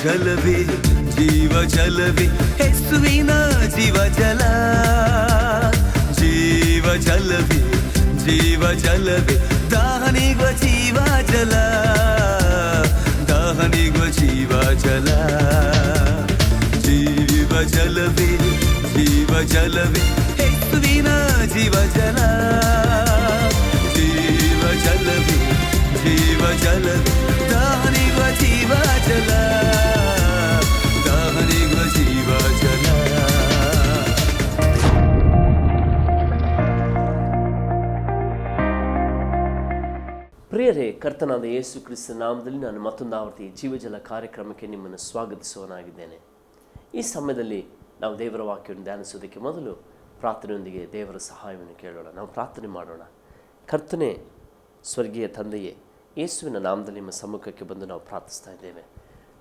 ಜಲವೇ ಜೀವ ಜಲವೇ ಯೇಸುವಿನ ಜೀವ ಜಲ. ಜೀವ ಜಲವೇ ಜೀವ ಜಲವೇ ದಾಹನಿಗುವ ಜೀವ ಜಲ. ದಾಹನಿಗುವ ಜೀವ ಜಲ. ಜೀವ ಜಲವೇ ಜೀವ ಜಲವೇ ಯೇಸುವಿನ ಜೀವ ಜಲ. ಜೀವ ಜಲವೇ ಜೀವ ಜಲವೇ ದಾಹನಿಗುವ ಜೀವ ಜಲ. ದಾಹನಿಗುವ ಜೀವ ಜಲ. ಪ್ರಿಯರೇ, ಕರ್ತನಾದ ಯೇಸು ಕ್ರಿಸ್ತ ನಾಮದಲ್ಲಿ ನಾನು ಮತ್ತೊಂದು ಆವರ್ತಿ ಜೀವಜಲ ಕಾರ್ಯಕ್ರಮಕ್ಕೆ ನಿಮ್ಮನ್ನು ಸ್ವಾಗತಿಸುವನಾಗಿದ್ದೇನೆ. ಈ ಸಮಯದಲ್ಲಿ ನಾವು ದೇವರ ವಾಕ್ಯವನ್ನು ಧ್ಯಾನಿಸೋದಕ್ಕೆ ಮೊದಲು ಪ್ರಾರ್ಥನೆಯೊಂದಿಗೆ ದೇವರ ಸಹಾಯವನ್ನು ಕೇಳೋಣ. ನಾವು ಪ್ರಾರ್ಥನೆ ಮಾಡೋಣ. ಕರ್ತನೇ, ಸ್ವರ್ಗೀಯ ತಂದೆಯೇ, ಯೇಸುವಿನ ನಾಮದಲ್ಲಿ ನಿಮ್ಮ ಸಮ್ಮುಖಕ್ಕೆ ಬಂದು ನಾವು ಪ್ರಾರ್ಥಿಸ್ತಾ ಇದ್ದೇವೆ.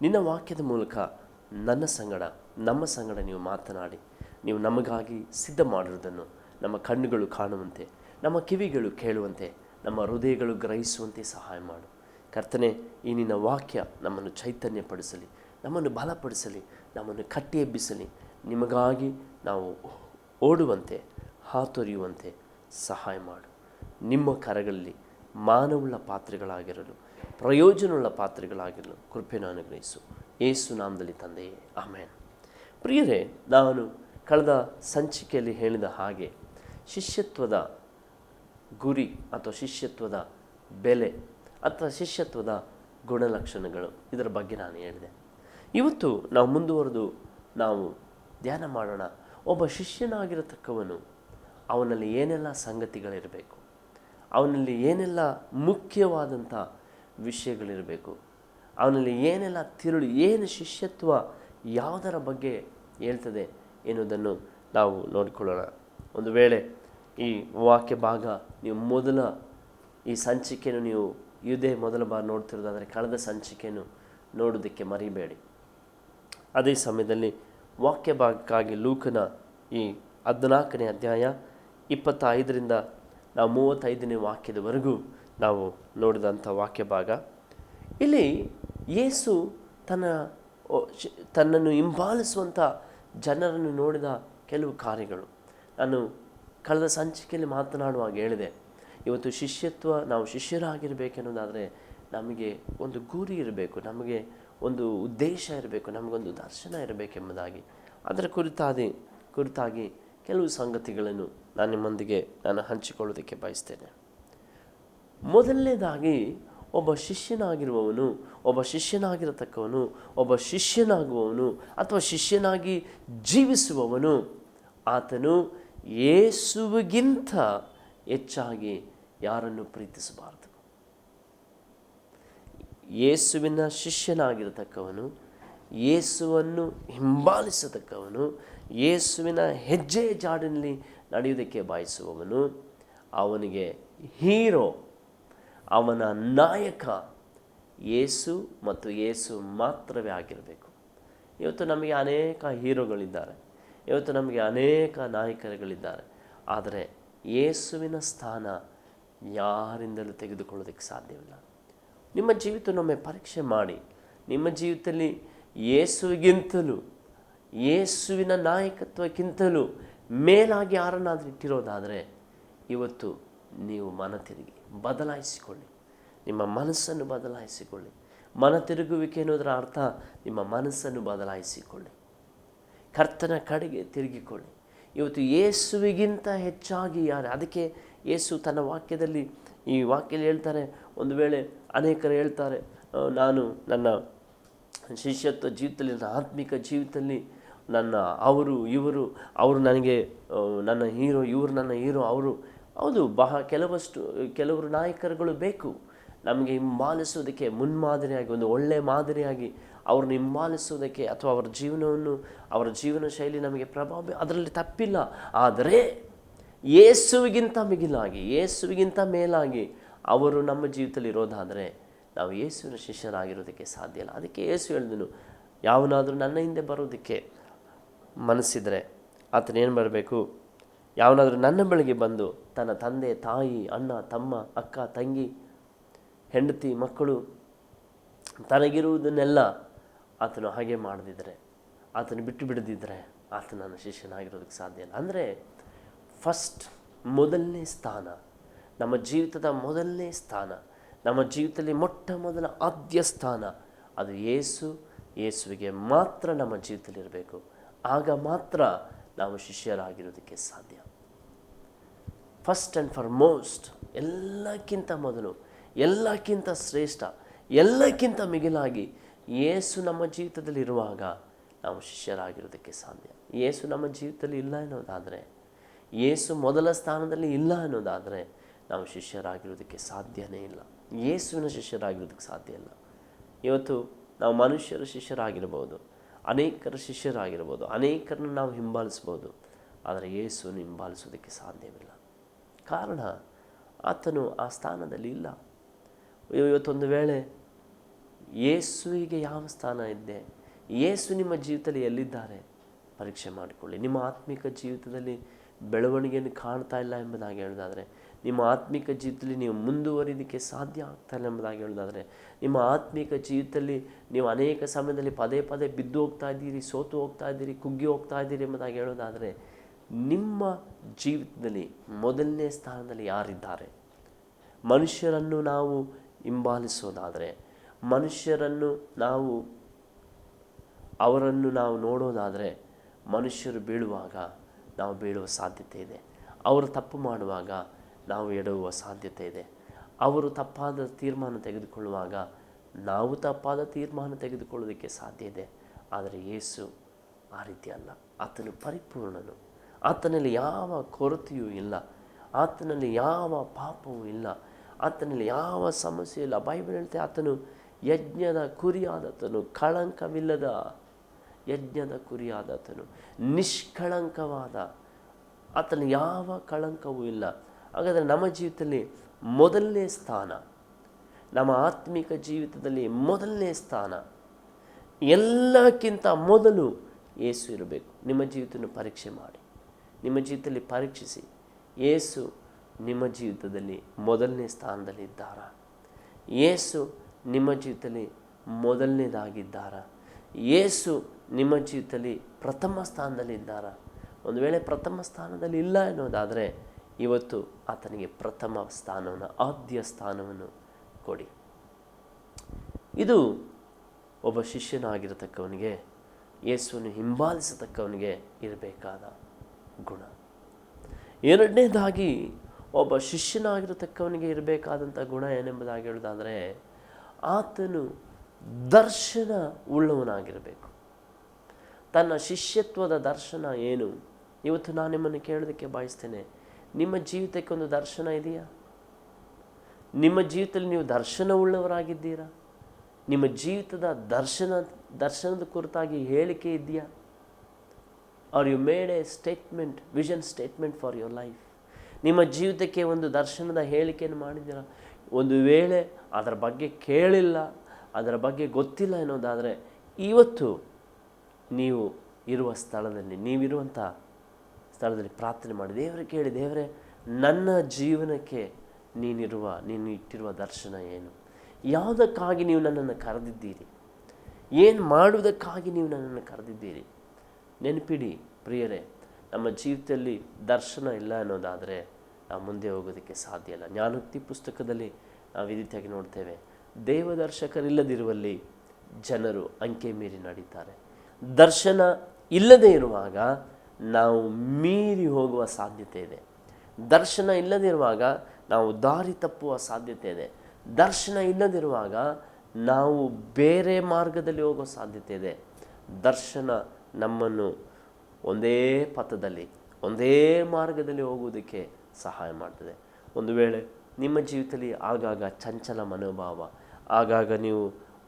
ನಿನ್ನ ವಾಕ್ಯದ ಮೂಲಕ ನನ್ನ ಸಂಗಡ ನಮ್ಮ ಸಂಗಡ ನೀವು ಮಾತನಾಡಿ ನೀವು ನಮಗಾಗಿ ಸಿದ್ಧ ಮಾಡಿರುವುದನ್ನು ನಮ್ಮ ಕಣ್ಣುಗಳು ಕಾಣುವಂತೆ, ನಮ್ಮ ಕಿವಿಗಳು ಕೇಳುವಂತೆ, ನಮ್ಮ ಹೃದಯಗಳು ಗ್ರಹಿಸುವಂತೆ ಸಹಾಯ ಮಾಡು. ಕರ್ತನೆ, ಈ ನಿನ್ನ ವಾಕ್ಯ ನಮ್ಮನ್ನು ಚೈತನ್ಯಪಡಿಸಲಿ, ನಮ್ಮನ್ನು ಬಲಪಡಿಸಲಿ, ನಮ್ಮನ್ನು ಕಟ್ಟಿ ಎಬ್ಬಿಸಲಿ. ನಿಮಗಾಗಿ ನಾವು ಓಡುವಂತೆ, ಹಾತೊರೆಯುವಂತೆ ಸಹಾಯ ಮಾಡು. ನಿಮ್ಮ ಕರಗಳಲ್ಲಿ ಮಾನವುಳ್ಳ ಪಾತ್ರೆಗಳಾಗಿರಲು, ಪ್ರಯೋಜನವುಳ್ಳ ಪಾತ್ರೆಗಳಾಗಿರಲು ಕೃಪೆಯನ್ನು ಅನುಗ್ರಹಿಸು. ಯೇಸು ನಾಮದಲ್ಲಿ ತಂದೆಯೇ, ಆಮೆನ್. ಪ್ರಿಯರೇ, ನಾನು ಕಳೆದ ಸಂಚಿಕೆಯಲ್ಲಿ ಹೇಳಿದ ಹಾಗೆ ಶಿಷ್ಯತ್ವದ ಗುರಿ ಅಥವಾ ಶಿಷ್ಯತ್ವದ ಬೆಲೆ ಅಥವಾ ಶಿಷ್ಯತ್ವದ ಗುಣಲಕ್ಷಣಗಳು, ಇದರ ಬಗ್ಗೆ ನಾನು ಹೇಳಿದೆ. ಇವತ್ತು ನಾವು ಮುಂದುವರೆದು ನಾವು ಧ್ಯಾನ ಮಾಡೋಣ. ಒಬ್ಬ ಶಿಷ್ಯನಾಗಿರತಕ್ಕವನು ಅವನಲ್ಲಿ ಏನೆಲ್ಲ ಸಂಗತಿಗಳಿರಬೇಕು, ಅವನಲ್ಲಿ ಏನೆಲ್ಲ ಮುಖ್ಯವಾದಂಥ ವಿಷಯಗಳಿರಬೇಕು, ಅವನಲ್ಲಿ ಏನೆಲ್ಲ ತಿರುಳು, ಏನು ಶಿಷ್ಯತ್ವ ಯಾವುದರ ಬಗ್ಗೆ ಹೇಳ್ತದೆ ಎನ್ನುವುದನ್ನು ನಾವು ನೋಡಿಕೊಳ್ಳೋಣ. ಒಂದು ವೇಳೆ ಈ ವಾಕ್ಯ ಭಾಗ ನೀವು ಮೊದಲ ಈ ಸಂಚಿಕೆಯನ್ನು ನೀವು ಇದೇ ಮೊದಲ ಬಾರಿ ನೋಡ್ತಿರೋದಾದರೆ ಕಳೆದ ಸಂಚಿಕೆಯನ್ನು ನೋಡೋದಕ್ಕೆ ಮರಿಬೇಡಿ. ಅದೇ ಸಮಯದಲ್ಲಿ ವಾಕ್ಯ ಭಾಗಕ್ಕಾಗಿ ಲೂಕನ ಈ 14ನೇ ಅಧ್ಯಾಯ 25ರಿಂದ ನಾವು 35ನೇ ವಾಕ್ಯದವರೆಗೂ ನಾವು ನೋಡಿದಂಥ ವಾಕ್ಯ ಭಾಗ. ಇಲ್ಲಿ ಯೇಸು ತನ್ನನ್ನು ಹಿಂಬಾಲಿಸುವಂಥ ಜನರನ್ನು ನೋಡಿದ ಕೆಲವು ಕಾರ್ಯಗಳು ನಾನು ಕಳೆದ ಸಂಚಿಕೆಯಲ್ಲಿ ಮಾತನಾಡುವಾಗ ಹೇಳಿದೆ. ಇವತ್ತು ಶಿಷ್ಯತ್ವ, ನಾವು ಶಿಷ್ಯರಾಗಿರಬೇಕೆನ್ನೋದಾದರೆ ನಮಗೆ ಒಂದು ಗುರಿ ಇರಬೇಕು, ನಮಗೆ ಒಂದು ಉದ್ದೇಶ ಇರಬೇಕು, ನಮಗೊಂದು ದರ್ಶನ ಇರಬೇಕೆಂಬುದಾಗಿ ಅದರ ಕುರಿತಾಗಿ ಕೆಲವು ಸಂಗತಿಗಳನ್ನು ನಾನು ನಿಮ್ಮೊಂದಿಗೆ ಹಂಚಿಕೊಳ್ಳೋದಕ್ಕೆ ಬಯಸ್ತೇನೆ. ಮೊದಲನೇದಾಗಿ, ಒಬ್ಬ ಶಿಷ್ಯನಾಗಿರುವವನು, ಒಬ್ಬ ಶಿಷ್ಯನಾಗಿರತಕ್ಕವನು, ಒಬ್ಬ ಶಿಷ್ಯನಾಗುವವನು ಅಥವಾ ಶಿಷ್ಯನಾಗಿ ಜೀವಿಸುವವನು, ಆತನು ಯೇಸುವಿಗಿಂತ ಹೆಚ್ಚಾಗಿ ಯಾರನ್ನು ಪ್ರೀತಿಸಬಾರದು. ಯೇಸುವಿನ ಶಿಷ್ಯನಾಗಿರತಕ್ಕವನು, ಯೇಸುವನ್ನು ಹಿಂಬಾಲಿಸತಕ್ಕವನು, ಯೇಸುವಿನ ಹೆಜ್ಜೆ ಜಾಡಿನಲ್ಲಿ ನಡೆಯುವುದಕ್ಕೆ ಬಯಸುವವನು, ಅವನಿಗೆ ಹೀರೋ, ಅವನ ನಾಯಕ ಯೇಸು ಮತ್ತು ಯೇಸು ಮಾತ್ರವೇ ಆಗಿರಬೇಕು. ಇವತ್ತು ನಮಗೆ ಅನೇಕ ಹೀರೋಗಳಿದ್ದಾರೆ, ಇವತ್ತು ನಮಗೆ ಅನೇಕ ನಾಯಕರುಗಳಿದ್ದಾರೆ. ಆದರೆ ಯೇಸುವಿನ ಸ್ಥಾನ ಯಾರಿಂದಲೂ ತೆಗೆದುಕೊಳ್ಳೋದಕ್ಕೆ ಸಾಧ್ಯವಿಲ್ಲ. ನಿಮ್ಮ ಜೀವಿತವನ್ನೊಮ್ಮೆ ಪರೀಕ್ಷೆ ಮಾಡಿ. ನಿಮ್ಮ ಜೀವಿತದಲ್ಲಿ ಯೇಸುವಿಗಿಂತಲೂ, ಯೇಸುವಿನ ನಾಯಕತ್ವಕ್ಕಿಂತಲೂ ಮೇಲಾಗಿ ಯಾರನ್ನಾದರೂ ಇಟ್ಟಿರೋದಾದರೆ ಇವತ್ತು ನೀವು ಮನ ತಿರುಗಿ ಬದಲಾಯಿಸಿಕೊಳ್ಳಿ. ನಿಮ್ಮ ಮನಸ್ಸನ್ನು ಬದಲಾಯಿಸಿಕೊಳ್ಳಿ. ಮನ ತಿರುಗುವಿಕೆ ಅನ್ನೋದರ ಅರ್ಥ ನಿಮ್ಮ ಮನಸ್ಸನ್ನು ಬದಲಾಯಿಸಿಕೊಳ್ಳಿ, ಕರ್ತನ ಕಡೆಗೆ ತಿರುಗಿಕೊಳ್ಳಿ. ಇವತ್ತು ಯೇಸುವಿಗಿಂತ ಹೆಚ್ಚಾಗಿ ಯಾರು? ಅದಕ್ಕೆ ಯೇಸು ತನ್ನ ವಾಕ್ಯದಲ್ಲಿ, ಈ ವಾಕ್ಯದಲ್ಲಿ ಹೇಳ್ತಾರೆ, ಒಂದು ವೇಳೆ ಅನೇಕರು ಹೇಳ್ತಾರೆ, ನಾನು ನನ್ನ ಶಿಷ್ಯತ್ವ ಜೀವಿತದಲ್ಲಿ, ನನ್ನ ಆತ್ಮಿಕ ಜೀವಿತದಲ್ಲಿ ಅವರು ನನಗೆ ನನ್ನ ಹೀರೋ, ಇವರು ನನ್ನ ಹೀರೋ, ಅವರು. ಹೌದು, ಕೆಲವರು ನಾಯಕರುಗಳು ಬೇಕು ನಮಗೆ ಹಿಂಬಾಲಿಸೋದಕ್ಕೆ, ಮುನ್ಮಾದರಿಯಾಗಿ, ಒಂದು ಒಳ್ಳೆಯ ಮಾದರಿಯಾಗಿ ಅವ್ರನ್ನ ಹಿಂಬಾಲಿಸೋದಕ್ಕೆ, ಅಥವಾ ಅವರ ಜೀವನ ಶೈಲಿ ನಮಗೆ ಪ್ರಭಾವ, ಅದರಲ್ಲಿ ತಪ್ಪಿಲ್ಲ. ಆದರೆ ಯೇಸುವಿಗಿಂತ ಮಿಗಿಲಾಗಿ, ಯೇಸುವಿಗಿಂತ ಮೇಲಾಗಿ ಅವರು ನಮ್ಮ ಜೀವಿತದಲ್ಲಿ ಇರೋದಾದರೆ ನಾವು ಯೇಸುವಿನ ಶಿಷ್ಯರಾಗಿರೋದಕ್ಕೆ ಸಾಧ್ಯ ಇಲ್ಲ. ಅದಕ್ಕೆ ಯೇಸು ಹೇಳಿದನು, ಯಾವನಾದರೂ ನನ್ನ ಹಿಂದೆ ಬರೋದಕ್ಕೆ ಮನಸ್ಸಿದ್ರೆ ಆತನೇನು ಬರಬೇಕು? ಯಾವನಾದರೂ ನನ್ನ ಬಳಿಗೆ ಬಂದು ತನ್ನ ತಂದೆ, ತಾಯಿ, ಅಣ್ಣ, ತಮ್ಮ, ಅಕ್ಕ, ತಂಗಿ, ಹೆಂಡತಿ, ಮಕ್ಕಳು, ತನಗಿರುವುದನ್ನೆಲ್ಲ ಆತನು ಹಾಗೆ ಮಾಡದಿದ್ದರೆ, ಆತನು ಬಿಟ್ಟು ಬಿಡದಿದ್ದರೆ ಆತ ನನ್ನ ಶಿಷ್ಯನಾಗಿರೋದಕ್ಕೆ ಸಾಧ್ಯ ಇಲ್ಲ. ಅಂದರೆ ಫಸ್ಟ್, ಮೊದಲನೇ ಸ್ಥಾನ, ನಮ್ಮ ಜೀವಿತದ ಮೊದಲನೇ ಸ್ಥಾನ, ನಮ್ಮ ಜೀವಿತದಲ್ಲಿ ಮೊಟ್ಟ ಮೊದಲ ಆದ್ಯ ಸ್ಥಾನ ಅದು ಯೇಸುವಿಗೆ ಮಾತ್ರ ನಮ್ಮ ಜೀವಿತದಲ್ಲಿ ಇರಬೇಕು. ಆಗ ಮಾತ್ರ ನಾವು ಶಿಷ್ಯರಾಗಿರೋದಕ್ಕೆ ಸಾಧ್ಯ. ಫಸ್ಟ್ ಆ್ಯಂಡ್ ಫಾರ್ಮೋಸ್ಟ್, ಎಲ್ಲಕ್ಕಿಂತ ಮೊದಲು, ಎಲ್ಲಕ್ಕಿಂತ ಶ್ರೇಷ್ಠ, ಎಲ್ಲಕ್ಕಿಂತ ಮಿಗಿಲಾಗಿ ಯೇಸು ನಮ್ಮ ಜೀವಿತದಲ್ಲಿ ಇರುವಾಗ ನಾವು ಶಿಷ್ಯರಾಗಿರೋದಕ್ಕೆ ಸಾಧ್ಯ. ಯೇಸು ನಮ್ಮ ಜೀವಿತದಲ್ಲಿ ಇಲ್ಲ ಅನ್ನೋದಾದರೆ, ಯೇಸು ಮೊದಲ ಸ್ಥಾನದಲ್ಲಿ ಇಲ್ಲ ಅನ್ನೋದಾದರೆ ನಾವು ಶಿಷ್ಯರಾಗಿರೋದಕ್ಕೆ ಸಾಧ್ಯವೇ ಇಲ್ಲ. ಯೇಸುವಿನ ಶಿಷ್ಯರಾಗಿರೋದಕ್ಕೆ ಸಾಧ್ಯ ಇಲ್ಲ. ಇವತ್ತು ನಾವು ಮನುಷ್ಯರ ಶಿಷ್ಯರಾಗಿರ್ಬೋದು, ಅನೇಕರ ಶಿಷ್ಯರಾಗಿರ್ಬೋದು, ಅನೇಕರನ್ನು ನಾವು ಹಿಂಬಾಲಿಸ್ಬೋದು, ಆದರೆ ಯೇಸುವನ್ನು ಹಿಂಬಾಲಿಸೋದಕ್ಕೆ ಸಾಧ್ಯವಿಲ್ಲ. ಕಾರಣ ಆತನು ಆ ಸ್ಥಾನದಲ್ಲಿ ಇಲ್ಲ. ಇವತ್ತೊಂದು ವೇಳೆ ಯೇಸುವಿಗೆ ಯಾವ ಸ್ಥಾನ ಇದೆ, ಯೇಸು ನಿಮ್ಮ ಜೀವಿತದಲ್ಲಿ ಎಲ್ಲಿದ್ದಾರೆ ಪರೀಕ್ಷೆ ಮಾಡಿಕೊಳ್ಳಿ. ನಿಮ್ಮ ಆತ್ಮಿಕ ಜೀವಿತದಲ್ಲಿ ಬೆಳವಣಿಗೆಯನ್ನು ಕಾಣ್ತಾ ಇಲ್ಲ ಎಂಬುದಾಗಿ ಹೇಳೋದಾದರೆ, ನಿಮ್ಮ ಆತ್ಮಿಕ ಜೀವಿತದಲ್ಲಿ ನೀವು ಮುಂದುವರಿಯೋದಕ್ಕೆ ಸಾಧ್ಯ ಆಗ್ತಾ ಇಲ್ಲ ಎಂಬುದಾಗಿ ಹೇಳೋದಾದರೆ, ನಿಮ್ಮ ಆತ್ಮಿಕ ಜೀವಿತದಲ್ಲಿ ನೀವು ಅನೇಕ ಸಮಯದಲ್ಲಿ ಪದೇ ಪದೇ ಬಿದ್ದು ಹೋಗ್ತಾ ಇದ್ದೀರಿ, ಸೋತು ಹೋಗ್ತಾ ಇದ್ದೀರಿ, ಕುಗ್ಗಿ ಹೋಗ್ತಾ ಇದ್ದೀರಿ ಎಂಬುದಾಗಿ ಹೇಳೋದಾದರೆ, ನಿಮ್ಮ ಜೀವಿತದಲ್ಲಿ ಮೊದಲನೇ ಸ್ಥಾನದಲ್ಲಿ ಯಾರಿದ್ದಾರೆ? ಮನುಷ್ಯರನ್ನು ನಾವು ಹಿಂಬಾಲಿಸೋದಾದರೆ, ಮನುಷ್ಯರನ್ನು ಅವರನ್ನು ನಾವು ನೋಡೋದಾದರೆ, ಮನುಷ್ಯರು ಬೀಳುವಾಗ ನಾವು ಬೀಳುವ ಸಾಧ್ಯತೆ ಇದೆ. ಅವರು ತಪ್ಪು ಮಾಡುವಾಗ ನಾವು ಎಡವುವ ಸಾಧ್ಯತೆ ಇದೆ. ಅವರು ತಪ್ಪಾದ ತೀರ್ಮಾನ ತೆಗೆದುಕೊಳ್ಳುವಾಗ ನಾವು ತಪ್ಪಾದ ತೀರ್ಮಾನ ತೆಗೆದುಕೊಳ್ಳೋದಕ್ಕೆ ಸಾಧ್ಯ ಇದೆ. ಆದರೆ ಯೇಸು ಆ ರೀತಿ ಅಲ್ಲ. ಆತನು ಪರಿಪೂರ್ಣನು, ಆತನಲ್ಲಿ ಯಾವ ಕೊರತೆಯೂ ಇಲ್ಲ, ಆತನಲ್ಲಿ ಯಾವ ಪಾಪವೂ ಇಲ್ಲ, ಆತನಲ್ಲಿ ಯಾವ ಸಮಸ್ಯೆ ಇಲ್ಲ. ಬೈಬಲ್ ಹೇಳ್ತೆ ಆತನು ಯಜ್ಞದ ಕುರಿಯಾದತನು, ಕಳಂಕವಿಲ್ಲದ ಯಜ್ಞದ ಕುರಿಯಾದತನು, ನಿಷ್ಕಳಂಕವಾದ, ಆತನ ಯಾವ ಕಳಂಕವೂ ಇಲ್ಲ. ಹಾಗಾದರೆ ನಮ್ಮ ಜೀವಿತದಲ್ಲಿ ಮೊದಲನೇ ಸ್ಥಾನ, ನಮ್ಮ ಆತ್ಮಿಕ ಜೀವಿತದಲ್ಲಿ ಮೊದಲನೇ ಸ್ಥಾನ, ಎಲ್ಲಕ್ಕಿಂತ ಮೊದಲು ಯೇಸು ಇರಬೇಕು. ನಿಮ್ಮ ಜೀವಿತವನ್ನು ಪರೀಕ್ಷೆ ಮಾಡಿ, ನಿಮ್ಮ ಜೀವಿತದಲ್ಲಿ ಪರೀಕ್ಷಿಸಿ, ಯೇಸು ನಿಮ್ಮ ಜೀವಿತದಲ್ಲಿ ಮೊದಲನೇ ಸ್ಥಾನದಲ್ಲಿ ಇದ್ದಾರಾ? ಯೇಸು ನಿಮ್ಮ ಜೀವಿತದಲ್ಲಿ ಮೊದಲನೇದಾಗಿದ್ದಾರಾ? ಯೇಸು ನಿಮ್ಮ ಜೀವಿತದಲ್ಲಿ ಪ್ರಥಮ ಸ್ಥಾನದಲ್ಲಿ ಇದ್ದಾರಾ? ಒಂದು ವೇಳೆ ಪ್ರಥಮ ಸ್ಥಾನದಲ್ಲಿ ಇಲ್ಲ ಅನ್ನೋದಾದರೆ, ಇವತ್ತು ಆತನಿಗೆ ಪ್ರಥಮ ಸ್ಥಾನವನ್ನು, ಆದ್ಯ ಸ್ಥಾನವನ್ನು ಕೊಡಿ. ಇದು ಒಬ್ಬ ಶಿಷ್ಯನಾಗಿರತಕ್ಕವನಿಗೆ, ಯೇಸುವನ್ನು ಹಿಂಬಾಲಿಸತಕ್ಕವನಿಗೆ ಇರಬೇಕಾದ ಗುಣ. ಎರಡನೇದಾಗಿ ಒಬ್ಬ ಶಿಷ್ಯನಾಗಿರತಕ್ಕವನಿಗೆ ಇರಬೇಕಾದಂಥ ಗುಣ ಏನೆಂಬುದಾಗಿ ಹೇಳೋದಾದರೆ, ಆತನು ದರ್ಶನ ಉಳ್ಳವನಾಗಿರಬೇಕು. ತನ್ನ ಶಿಷ್ಯತ್ವದ ದರ್ಶನ ಏನು? ಇವತ್ತು ನಾನು ನಿಮ್ಮನ್ನು ಕೇಳೋದಕ್ಕೆ ಬಯಸ್ತೇನೆ, ನಿಮ್ಮ ಜೀವಿತಕ್ಕೆ ಒಂದು ದರ್ಶನ ಇದೆಯಾ? ನಿಮ್ಮ ಜೀವಿತದಲ್ಲಿ ನೀವು ದರ್ಶನ ಉಳ್ಳವರಾಗಿದ್ದೀರಾ? ನಿಮ್ಮ ಜೀವಿತದ ದರ್ಶನದ ಕುರಿತಾಗಿ ಹೇಳಿಕೆ ಇದೆಯಾ? Are you made a statement, vision statement for your life? ನಿಮ್ಮ ಜೀವಿತಕ್ಕೆ ಒಂದು ದರ್ಶನದ ಹೇಳಿಕೆಯನ್ನು ಮಾಡಿದ್ದೀರಾ? ಒಂದು ವೇಳೆ ಅದರ ಬಗ್ಗೆ ಕೇಳಿಲ್ಲ, ಅದರ ಬಗ್ಗೆ ಗೊತ್ತಿಲ್ಲ ಅನ್ನೋದಾದರೆ, ಇವತ್ತು ನೀವು ಇರುವ ಸ್ಥಳದಲ್ಲಿ, ನೀವಿರುವಂಥ ಸ್ಥಳದಲ್ಲಿ ಪ್ರಾರ್ಥನೆ ಮಾಡಿ ದೇವರಿಗೆ ಕೇಳಿ, ದೇವರೇ, ನನ್ನ ಜೀವನಕ್ಕೆ ನೀನು ಇಟ್ಟಿರುವ ದರ್ಶನ ಏನು? ಯಾವುದಕ್ಕಾಗಿ ನೀವು ನನ್ನನ್ನು ಕರೆದಿದ್ದೀರಿ? ಏನು ಮಾಡುವುದಕ್ಕಾಗಿ ನೀವು ನನ್ನನ್ನು ಕರೆದಿದ್ದೀರಿ? ನೆನಪಿಡಿ ಪ್ರಿಯರೇ, ನಮ್ಮ ಜೀವಿತದಲ್ಲಿ ದರ್ಶನ ಇಲ್ಲ ಅನ್ನೋದಾದರೆ ನಾವು ಮುಂದೆ ಹೋಗೋದಕ್ಕೆ ಸಾಧ್ಯ ಇಲ್ಲ. ಜ್ಞಾನೋಕ್ತಿ ಪುಸ್ತಕದಲ್ಲಿ ನಾವು ಈ ರೀತಿಯಾಗಿ ನೋಡ್ತೇವೆ, ದೇವದರ್ಶಕರಿಲ್ಲದಿರುವಲ್ಲಿ ಜನರು ಅಂಕೆ ಮೀರಿ ನಡೀತಾರೆ. ದರ್ಶನ ಇಲ್ಲದೆ ಇರುವಾಗ ನಾವು ಮೀರಿ ಹೋಗುವ ಸಾಧ್ಯತೆ ಇದೆ. ದರ್ಶನ ಇಲ್ಲದಿರುವಾಗ ನಾವು ದಾರಿ ತಪ್ಪುವ ಸಾಧ್ಯತೆ ಇದೆ. ದರ್ಶನ ಇಲ್ಲದಿರುವಾಗ ನಾವು ಬೇರೆ ಮಾರ್ಗದಲ್ಲಿ ಹೋಗೋ ಸಾಧ್ಯತೆ ಇದೆ. ದರ್ಶನ ನಮ್ಮನ್ನು ಒಂದೇ ಪಥದಲ್ಲಿ, ಒಂದೇ ಮಾರ್ಗದಲ್ಲಿ ಹೋಗುವುದಕ್ಕೆ ಸಹಾಯ ಮಾಡ್ತದೆ. ಒಂದು ವೇಳೆ ನಿಮ್ಮ ಜೀವಿತದಲ್ಲಿ ಆಗಾಗ ಚಂಚಲ ಮನೋಭಾವ, ಆಗಾಗ ನೀವು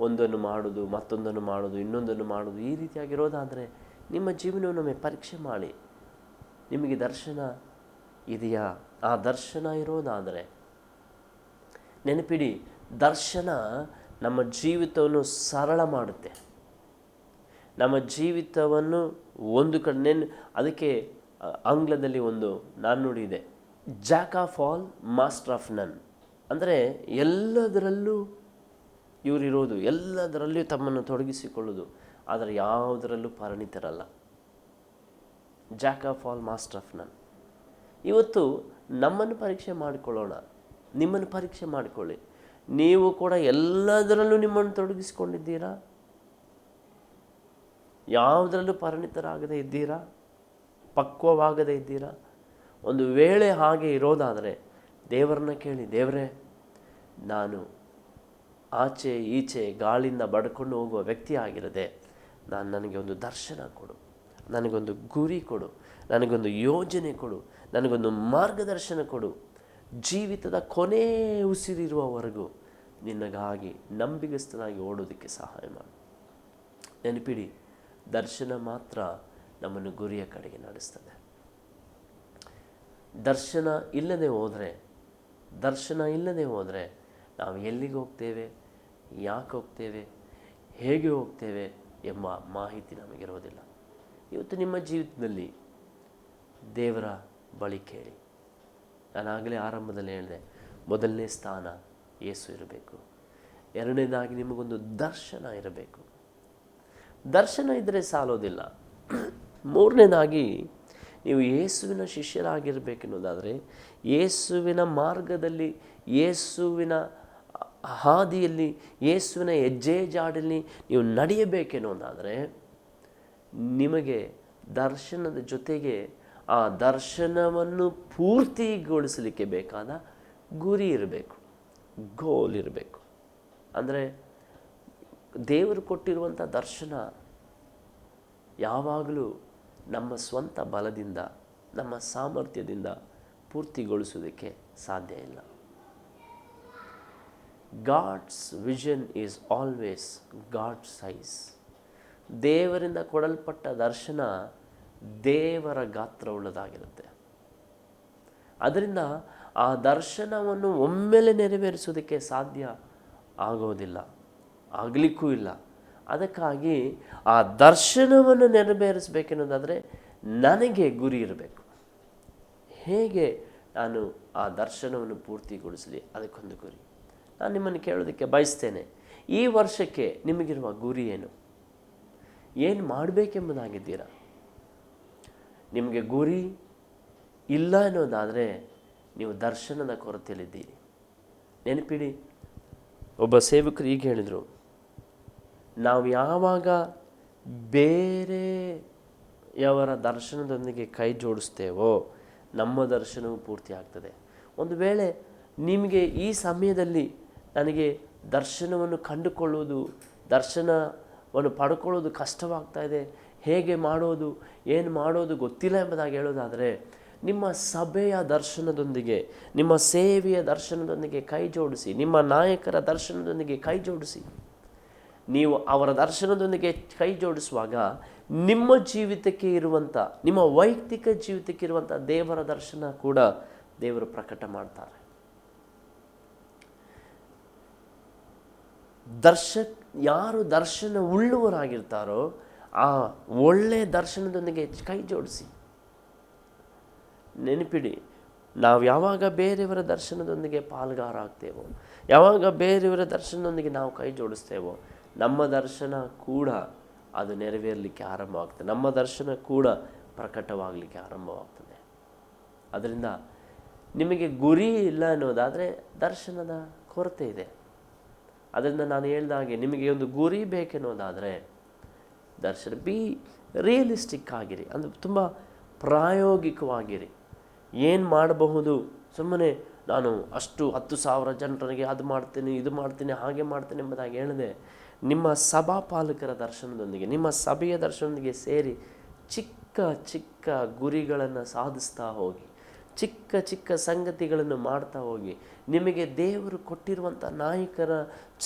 ಒಂದನ್ನು ಮಾಡೋದು, ಮತ್ತೊಂದನ್ನು ಮಾಡೋದು, ಇನ್ನೊಂದನ್ನು ಮಾಡೋದು, ಈ ರೀತಿಯಾಗಿರೋದಾದರೆ ನಿಮ್ಮ ಜೀವನವನ್ನು ಪರೀಕ್ಷೆ ಮಾಡಿ. ನಿಮಗೆ ದರ್ಶನ ಇದೆಯಾ? ಆ ದರ್ಶನ ಇರೋದಾದರೆ ನೆನಪಿಡಿ, ದರ್ಶನ ನಮ್ಮ ಜೀವಿತವನ್ನು ಸರಳ ಮಾಡುತ್ತೆ. ನಮ್ಮ ಜೀವಿತವನ್ನು ಒಂದು ಕಡೆ ಅದಕ್ಕೆ ಆಂಗ್ಲದಲ್ಲಿ ಒಂದು ನಾಣ್ಣುಡಿ ಇದೆ, jack of all master of none. ಅಂದರೆ ಎಲ್ಲದರಲ್ಲೂ ಇವರಿರೋದು ಎಲ್ಲದರಲ್ಲಿಯೂ ತಮ್ಮನ್ನು ತೊಡಗಿಸಿಕೊಳ್ಳೋದು, ಆದರೆ ಯಾವುದರಲ್ಲೂ ಪರಿಣಿತರಲ್ಲ. Jack of all master of none. ಇವತ್ತು ನಮ್ಮನ್ನು ಪರೀಕ್ಷೆ ಮಾಡಿಕೊಳ್ಳೋಣ, ನಿಮ್ಮನ್ನು ಪರೀಕ್ಷೆ ಮಾಡಿಕೊಳ್ಳಿ. ನೀವು ಕೂಡ ಎಲ್ಲದರಲ್ಲೂ ನಿಮ್ಮನ್ನು ತೊಡಗಿಸಿಕೊಂಡಿದ್ದೀರಾ? ಯಾವುದರಲ್ಲೂ ಪರಿಣಿತರಾಗದೇ ಇದ್ದೀರಾ? ಪಕ್ವವಾಗದೇ ಇದ್ದೀರಾ? ಒಂದು ವೇಳೆ ಹಾಗೆ ಇರೋದಾದರೆ ದೇವರನ್ನ ಕೇಳಿ, ದೇವರೇ, ನಾನು ಆಚೆ ಈಚೆ ಗಾಳಿಯಿಂದ ಬಡ್ಕೊಂಡು ಹೋಗುವ ವ್ಯಕ್ತಿ ಆಗಿರದೆ ನನಗೆ ಒಂದು ದರ್ಶನ ಕೊಡು, ನನಗೊಂದು ಗುರಿ ಕೊಡು, ನನಗೊಂದು ಯೋಜನೆ ಕೊಡು, ನನಗೊಂದು ಮಾರ್ಗದರ್ಶನ ಕೊಡು. ಜೀವಿತದ ಕೊನೆ ಉಸಿರಿರುವವರೆಗೂ ನಿನಗಾಗಿ ನಂಬಿಗಸ್ತನಾಗಿ ಓಡೋದಕ್ಕೆ ಸಹಾಯ ಮಾಡು. ನೆನಪಿಡಿ, ದರ್ಶನ ಮಾತ್ರ ನಮ್ಮನ್ನು ಗುರಿಯ ಕಡೆಗೆ ನಡೆಸ್ತದೆ. ದರ್ಶನ ಇಲ್ಲದೆ ಹೋದರೆ ನಾವು ಎಲ್ಲಿಗೆ ಹೋಗ್ತೇವೆ, ಯಾಕೆ ಹೋಗ್ತೇವೆ, ಹೇಗೆ ಹೋಗ್ತೇವೆ ಎಂಬ ಮಾಹಿತಿ ನಮಗಿರೋದಿಲ್ಲ. ಇವತ್ತು ನಿಮ್ಮ ಜೀವಿತದಲ್ಲಿ ದೇವರ ಬಳಿ ಕೇಳಿ. ನಾನಾಗಲೇ ಆರಂಭದಲ್ಲಿ ಹೇಳಿದೆ, ಮೊದಲನೇ ಸ್ಥಾನ ಯೇಸು ಇರಬೇಕು. ಎರಡನೇದಾಗಿ ನಿಮಗೊಂದು ದರ್ಶನ ಇರಬೇಕು. ದರ್ಶನ ಇದ್ದರೆ ಸಾಲೋದಿಲ್ಲ. ಮೂರನೇದಾಗಿ ನೀವು ಯೇಸುವಿನ ಶಿಷ್ಯರಾಗಿರಬೇಕೆನ್ನುವುದಾದರೆ, ಯೇಸುವಿನ ಮಾರ್ಗದಲ್ಲಿ, ಯೇಸುವಿನ ಹಾದಿಯಲ್ಲಿ, ಯೇಸುವಿನ ಹೆಜ್ಜೆ ಜಾಡಲ್ಲಿ ನೀವು ನಡೆಯಬೇಕೆನ್ನುವುದಾದರೆ ನಿಮಗೆ ದರ್ಶನದ ಜೊತೆಗೆ ಆ ದರ್ಶನವನ್ನು ಪೂರ್ತಿಗೊಳಿಸಲಿಕ್ಕೆ ಬೇಕಾದ ಗುರಿ ಇರಬೇಕು, ಗೋಲ್ ಇರಬೇಕು. ಅಂದರೆ ದೇವರು ಕೊಟ್ಟಿರುವಂಥ ದರ್ಶನ ಯಾವಾಗಲೂ ನಮ್ಮ ಸ್ವಂತ ಬಲದಿಂದ, ನಮ್ಮ ಸಾಮರ್ಥ್ಯದಿಂದ ಪೂರ್ತಿಗೊಳಿಸೋದಕ್ಕೆ ಸಾಧ್ಯ ಇಲ್ಲ. God's vision is always God's size. ದೇವರಿಂದ ಕೊಡಲ್ಪಟ್ಟ ದರ್ಶನ ದೇವರ ಗಾತ್ರವುಳ್ಳದಾಗಿರುತ್ತೆ. ಅದರಿಂದ ಆ ದರ್ಶನವನ್ನು ಒಮ್ಮೆಲೆ ನೆರವೇರಿಸೋದಕ್ಕೆ ಸಾಧ್ಯ ಆಗೋದಿಲ್ಲ, ಆಗಲಿಕ್ಕೂ ಇಲ್ಲ. ಅದಕ್ಕಾಗಿ ಆ ದರ್ಶನವನ್ನು ನೆರವೇರಿಸಬೇಕೆನ್ನೋದಾದರೆ ನನಗೆ ಗುರಿ ಇರಬೇಕು. ಹೇಗೆ ನಾನು ಆ ದರ್ಶನವನ್ನು ಪೂರ್ತಿಗೊಳಿಸಲಿ, ಅದಕ್ಕೊಂದು ಗುರಿ. ನಾನು ನಿಮ್ಮನ್ನು ಕೇಳೋದಕ್ಕೆ ಬಯಸ್ತೇನೆ, ಈ ವರ್ಷಕ್ಕೆ ನಿಮಗಿರುವ ಗುರಿ ಏನು ಮಾಡಬೇಕೆಂಬುದಾಗಿದ್ದೀರಾ? ನಿಮಗೆ ಗುರಿ ಇಲ್ಲ ಅನ್ನೋದಾದರೆ ನೀವು ದರ್ಶನದ ಕೊರತೆಯಲ್ಲಿದ್ದೀರಿ. ನೆನಪಿಡಿ, ಒಬ್ಬ ಸೇವಕರು ಈಗ ಹೇಳಿದರು, ನಾವು ಯಾವಾಗ ಬೇರೆಯವರ ದರ್ಶನದೊಂದಿಗೆ ಕೈ ಜೋಡಿಸ್ತೇವೋ ನಮ್ಮ ದರ್ಶನವು ಪೂರ್ತಿ ಆಗ್ತದೆ. ಒಂದು ವೇಳೆ ನಿಮಗೆ ಈ ಸಮಯದಲ್ಲಿ ನನಗೆ ದರ್ಶನವನ್ನು ಕಂಡುಕೊಳ್ಳುವುದು, ದರ್ಶನವನ್ನು ಪಡ್ಕೊಳ್ಳೋದು ಕಷ್ಟವಾಗ್ತಾ ಇದೆ, ಹೇಗೆ ಮಾಡೋದು, ಏನು ಮಾಡೋದು ಗೊತ್ತಿಲ್ಲ ಎಂಬುದಾಗಿ ಹೇಳೋದಾದರೆ, ನಿಮ್ಮ ಸಭೆಯ ದರ್ಶನದೊಂದಿಗೆ, ನಿಮ್ಮ ಸೇವೆಯ ದರ್ಶನದೊಂದಿಗೆ ಕೈ ಜೋಡಿಸಿ, ನಿಮ್ಮ ನಾಯಕರ ದರ್ಶನದೊಂದಿಗೆ ಕೈ ಜೋಡಿಸಿ. ನೀವು ಅವರ ದರ್ಶನದೊಂದಿಗೆ ಕೈ ಜೋಡಿಸುವಾಗ ನಿಮ್ಮ ಜೀವಿತಕ್ಕೆ ಇರುವಂಥ, ನಿಮ್ಮ ವೈಯಕ್ತಿಕ ಜೀವಿತಕ್ಕೆ ಇರುವಂಥ ದೇವರ ದರ್ಶನ ಕೂಡ ದೇವರು ಪ್ರಕಟ ಮಾಡ್ತಾರೆ. ಯಾರು ದರ್ಶನ ಉಳ್ಳುವರಾಗಿರ್ತಾರೋ ಆ ಒಳ್ಳೆಯ ದರ್ಶನದೊಂದಿಗೆ ಕೈ ಜೋಡಿಸಿ. ನೆನಪಿಡಿ, ನಾವು ಯಾವಾಗ ಬೇರೆಯವರ ದರ್ಶನದೊಂದಿಗೆ ಪಾಲ್ಗಾರ ಆಗ್ತೇವೋ, ಯಾವಾಗ ಬೇರೆಯವರ ದರ್ಶನದೊಂದಿಗೆ ನಾವು ಕೈ ಜೋಡಿಸ್ತೇವೋ, ನಮ್ಮ ದರ್ಶನ ಕೂಡ ಅದು ನೆರವೇರಲಿಕ್ಕೆ ಆರಂಭವಾಗ್ತದೆ, ನಮ್ಮ ದರ್ಶನ ಕೂಡ ಪ್ರಕಟವಾಗಲಿಕ್ಕೆ ಆರಂಭವಾಗ್ತದೆ. ಅದರಿಂದ ನಿಮಗೆ ಗುರಿ ಇಲ್ಲ ಅನ್ನೋದಾದರೆ ದರ್ಶನದ ಕೊರತೆ ಇದೆ. ಅದರಿಂದ ನಾನು ಹೇಳಿದ ಹಾಗೆ ನಿಮಗೆ ಒಂದು ಗುರಿ ಬೇಕೆನ್ನೋದಾದರೆ ದರ್ಶನ, ರಿಯಲಿಸ್ಟಿಕ್ ಆಗಿರಿ, ಅಂದರೆ ತುಂಬ ಪ್ರಾಯೋಗಿಕವಾಗಿರಿ. ಏನು ಮಾಡಬಹುದು, ಸುಮ್ಮನೆ ನಾನು ಅಷ್ಟು 10,000 ಜನರಿಗೆ ಅದು ಮಾಡ್ತೀನಿ, ಇದು ಮಾಡ್ತೀನಿ, ಹಾಗೆ ಮಾಡ್ತೀನಿ ಎಂಬುದಾಗಿ ಹೇಳಿದೆ. ನಿಮ್ಮ ಸಭಾಪಾಲಕರ ದರ್ಶನದೊಂದಿಗೆ, ನಿಮ್ಮ ಸಭೆಯ ದರ್ಶನದೊಂದಿಗೆ ಸೇರಿ ಚಿಕ್ಕ ಚಿಕ್ಕ ಗುರಿಗಳನ್ನು ಸಾಧಿಸ್ತಾ ಹೋಗಿ, ಚಿಕ್ಕ ಚಿಕ್ಕ ಸಂಗತಿಗಳನ್ನು ಮಾಡ್ತಾ ಹೋಗಿ, ನಿಮಗೆ ದೇವರು ಕೊಟ್ಟಿರುವಂಥ ನಾಯಕರ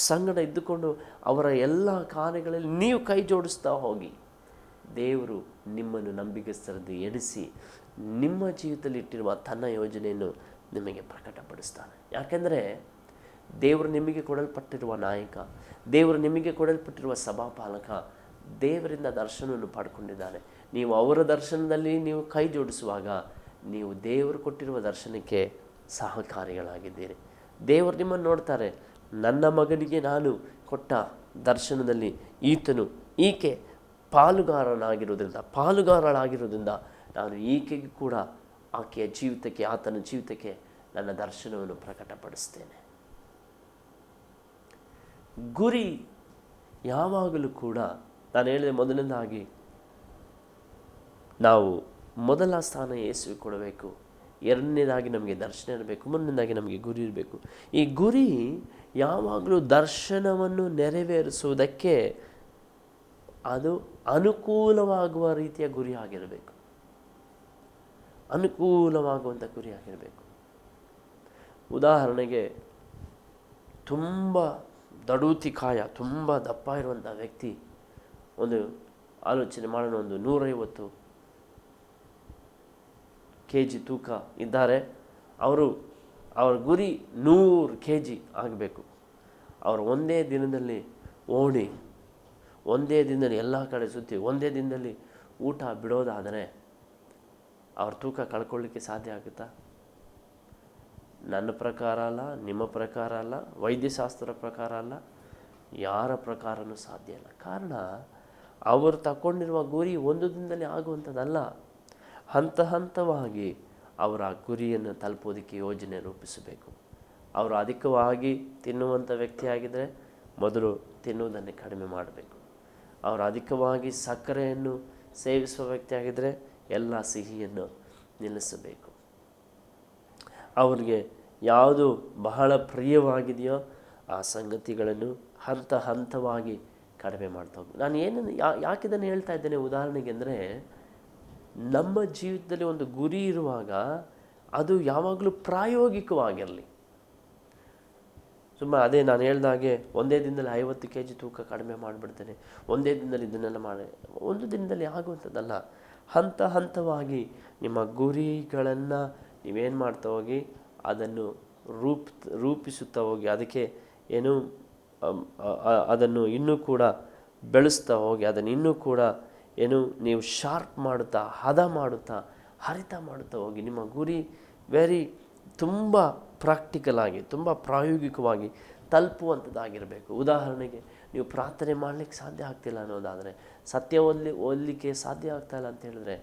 ಸಂಗಡ ಇದ್ದುಕೊಂಡು ಅವರ ಎಲ್ಲ ಕಾರ್ಯಗಳಲ್ಲಿ ನೀವು ಕೈ ಜೋಡಿಸ್ತಾ ಹೋಗಿ, ದೇವರು ನಿಮ್ಮನ್ನು ನಂಬಿಗಸ್ತರದ್ದು ಎಡಿಸಿ ನಿಮ್ಮ ಜೀವಿತದಲ್ಲಿ ಇಟ್ಟಿರುವ ತನ್ನ ಯೋಜನೆಯನ್ನು ನಿಮಗೆ ಪ್ರಕಟಪಡಿಸ್ತಾನೆ. ಯಾಕೆಂದರೆ ದೇವರು ನಿಮಗೆ ಕೊಡಲ್ಪಟ್ಟಿರುವ ನಾಯಕ, ದೇವರು ನಿಮಗೆ ಕೊಡಲ್ಪಟ್ಟಿರುವ ಸಭಾಪಾಲಕ ದೇವರಿಂದ ದರ್ಶನವನ್ನು ಪಡ್ಕೊಂಡಿದ್ದಾನೆ. ನೀವು ಅವರ ದರ್ಶನದಲ್ಲಿ ನೀವು ಕೈ ಜೋಡಿಸುವಾಗ ನೀವು ದೇವರು ಕೊಟ್ಟಿರುವ ದರ್ಶನಕ್ಕೆ ಸಹಕಾರಿಗಳಾಗಿದ್ದೀರಿ. ದೇವರು ನಿಮ್ಮನ್ನು ನೋಡ್ತಾರೆ, ನನ್ನ ಮಗನಿಗೆ ನಾನು ಕೊಟ್ಟ ದರ್ಶನದಲ್ಲಿ ಈಕೆ ಪಾಲುಗಾರಳಾಗಿರೋದ್ರಿಂದ ನಾನು ಈಕೆಗೆ ಕೂಡ ಆಕೆಯ ಜೀವಿತಕ್ಕೆ, ಆತನ ಜೀವಿತಕ್ಕೆ ನನ್ನ ದರ್ಶನವನ್ನು ಪ್ರಕಟಪಡಿಸ್ತೇನೆ. ಗುರಿ ಯಾವಾಗಲೂ ಕೂಡ, ನಾನು ಹೇಳಿದೆ ಮೊದಲನೇದಾಗಿ ನಾವು ಮೊದಲ ಸ್ಥಾನ ಯೇಸುವಿಗೆ ಕೊಡಬೇಕು. ಎರಡನೇದಾಗಿ ನಮಗೆ ದರ್ಶನ ಇರಬೇಕು. ಮೂರನೇದಾಗಿ ನಮಗೆ ಗುರಿ ಇರಬೇಕು. ಈ ಗುರಿ ಯಾವಾಗಲೂ ದರ್ಶನವನ್ನು ನೆರವೇರಿಸುವುದಕ್ಕೆ ಅದು ಅನುಕೂಲವಾಗುವ ರೀತಿಯ ಗುರಿ ಆಗಿರಬೇಕು. ಅನುಕೂಲವಾಗುವಂಥ ಗುರಿ ಆಗಿರಬೇಕು. ಉದಾಹರಣೆಗೆ, ತುಂಬ ದಡೂತಿಕಾಯ, ತುಂಬ ದಪ್ಪ ಇರುವಂಥ ವ್ಯಕ್ತಿ, ಒಂದು ಆಲೋಚನೆ ಮಾಡೋಣ, ಒಂದು 150 kg ತೂಕ ಇದ್ದಾರೆ. ಅವ್ರ ಗುರಿ 100 kg ಆಗಬೇಕು. ಅವರು ಒಂದೇ ದಿನದಲ್ಲಿ ಓಡಿ, ಒಂದೇ ದಿನದಲ್ಲಿ ಎಲ್ಲ ಕಡೆ ಸುತ್ತಿ, ಒಂದೇ ದಿನದಲ್ಲಿ ಊಟ ಬಿಡೋದಾದರೆ ಅವ್ರ ತೂಕ ಕಳ್ಕೊಳ್ಳಿಕ್ಕೆ ಸಾಧ್ಯ ಆಗುತ್ತಾ? ನನ್ನ ಪ್ರಕಾರ ಅಲ್ಲ, ನಿಮ್ಮ ಪ್ರಕಾರ ಅಲ್ಲ, ವೈದ್ಯಶಾಸ್ತ್ರ ಪ್ರಕಾರ ಅಲ್ಲ, ಯಾರ ಪ್ರಕಾರನೂ ಸಾಧ್ಯ ಇಲ್ಲ. ಕಾರಣ, ಅವರು ತಗೊಂಡಿರುವ ಗುರಿ ಒಂದು ದಿನದಲ್ಲಿ ಆಗುವಂಥದ್ದಲ್ಲ. ಹಂತವಾಗಿ ಅವರ ಗುರಿಯನ್ನು ತಲುಪೋದಕ್ಕೆ ಯೋಜನೆ ರೂಪಿಸಬೇಕು. ಅವರು ಅಧಿಕವಾಗಿ ತಿನ್ನುವಂಥ ವ್ಯಕ್ತಿಯಾಗಿದ್ದರೆ ಮೊದಲು ತಿನ್ನುವುದನ್ನು ಕಡಿಮೆ ಮಾಡಬೇಕು. ಅವರು ಅಧಿಕವಾಗಿ ಸಕ್ಕರೆಯನ್ನು ಸೇವಿಸುವ ವ್ಯಕ್ತಿಯಾಗಿದ್ದರೆ ಎಲ್ಲ ಸಿಹಿಯನ್ನು ನಿಲ್ಲಿಸಬೇಕು. ಅವರಿಗೆ ಯಾವುದು ಬಹಳ ಪ್ರಿಯವಾಗಿದೆಯೋ ಆ ಸಂಗತಿಗಳನ್ನು ಹಂತವಾಗಿ ಕಡಿಮೆ ಮಾಡ್ತಾ ಹೋಗಿ. ನಾನು ಯಾಕೆ ಇದನ್ನು ಹೇಳ್ತಾ ಇದ್ದೇನೆ ಉದಾಹರಣೆಗೆ ಅಂದರೆ, ನಮ್ಮ ಜೀವಿತದಲ್ಲಿ ಒಂದು ಗುರಿ ಇರುವಾಗ ಅದು ಯಾವಾಗಲೂ ಪ್ರಾಯೋಗಿಕವಾಗಿರಲಿ. ಸುಮ್ಮನೆ ಅದೇ ನಾನು ಹೇಳ್ದಾಗೆ ಒಂದೇ ದಿನದಲ್ಲಿ 50 kg ತೂಕ ಕಡಿಮೆ ಮಾಡಿಬಿಡ್ತೇನೆ, ಒಂದೇ ದಿನದಲ್ಲಿ ಇದನ್ನೆಲ್ಲ ಮಾಡಿ, ಒಂದು ದಿನದಲ್ಲಿ ಆಗುವಂಥದ್ದಲ್ಲ. ಹಂತವಾಗಿ ನಿಮ್ಮ ಗುರಿಗಳನ್ನು ನೀವೇನು ಮಾಡ್ತಾ ಹೋಗಿ ಅದನ್ನು ರೂಪಿಸುತ್ತಾ ಹೋಗಿ, ಅದಕ್ಕೆ ಅದನ್ನು ಇನ್ನೂ ಕೂಡ ಬೆಳೆಸ್ತಾ ಹೋಗಿ, ಅದನ್ನು ಇನ್ನೂ ಕೂಡ ನೀವು ಶಾರ್ಪ್ ಮಾಡುತ್ತಾ, ಹದ ಮಾಡುತ್ತಾ, ಹರಿತ ಮಾಡುತ್ತಾ ಹೋಗಿ. ನಿಮ್ಮ ಗುರಿ ತುಂಬ ಪ್ರಾಕ್ಟಿಕಲ್ ಆಗಿ, ತುಂಬ ಪ್ರಾಯೋಗಿಕವಾಗಿ ತಲುಪುವಂಥದ್ದಾಗಿರಬೇಕು. ಉದಾಹರಣೆಗೆ, ನೀವು ಪ್ರಾರ್ಥನೆ ಮಾಡಲಿಕ್ಕೆ ಸಾಧ್ಯ ಆಗ್ತಿಲ್ಲ ಅನ್ನೋದಾದರೆ, ಸತ್ಯ ಓದಲಿಕ್ಕೆ ಸಾಧ್ಯ ಆಗ್ತಾಯಿಲ್ಲ ಅಂತ ಹೇಳಿದ್ರೆ,